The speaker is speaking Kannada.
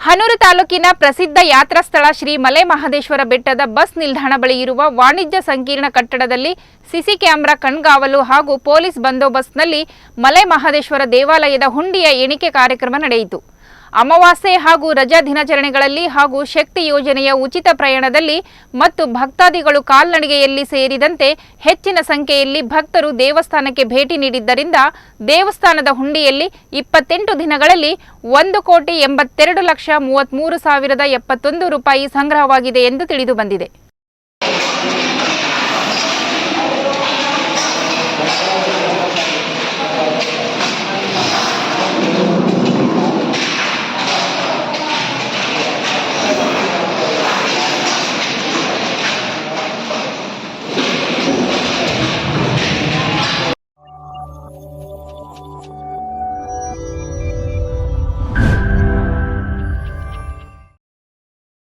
ಹನೂರು ತಾಲೂಕಿನ ಪ್ರಸಿದ್ಧ ಯಾತ್ರಾ ಸ್ಥಳ ಶ್ರೀ ಮಲೆ ಮಹದೇಶ್ವರ ಬೆಟ್ಟದ ಬಸ್ ನಿಲ್ದಾಣ ಬಳಿ ಇರುವ ವಾಣಿಜ್ಯ ಸಂಕೀರ್ಣ ಕಟ್ಟಡದಲ್ಲಿ ಸಿಸಿ ಕ್ಯಾಮೆರಾ ಕಣ್ಗಾವಲು ಹಾಗೂ ಪೊಲೀಸ್ ಬಂದೋಬಸ್ತ್ನಲ್ಲಿ ಮಲೆ ಮಹದೇಶ್ವರ ದೇವಾಲಯದ ಹುಂಡಿಯ ಎಣಿಕೆ ಕಾರ್ಯಕ್ರಮ ನಡೆಯಿತು. ಅಮಾವಾಸ್ಯೆ ಹಾಗೂ ರಜಾ ದಿನಾಚರಣೆಗಳಲ್ಲಿ ಹಾಗೂ ಶಕ್ತಿ ಯೋಜನೆಯ ಉಚಿತ ಪ್ರಯಾಣದಲ್ಲಿ ಮತ್ತು ಭಕ್ತಾದಿಗಳು ಕಾಲ್ನಡಿಗೆಯಲ್ಲಿ ಸೇರಿದಂತೆ ಹೆಚ್ಚಿನ ಸಂಖ್ಯೆಯಲ್ಲಿ ಭಕ್ತರು ದೇವಸ್ಥಾನಕ್ಕೆ ಭೇಟಿ ನೀಡಿದ್ದರಿಂದ ದೇವಸ್ಥಾನದ ಹುಂಡಿಯಲ್ಲಿ 28 ದಿನಗಳಲ್ಲಿ 1,82,33,071 ರೂಪಾಯಿ ಸಂಗ್ರಹವಾಗಿದೆ ಎಂದು ತಿಳಿದು ಬಂದಿದೆ.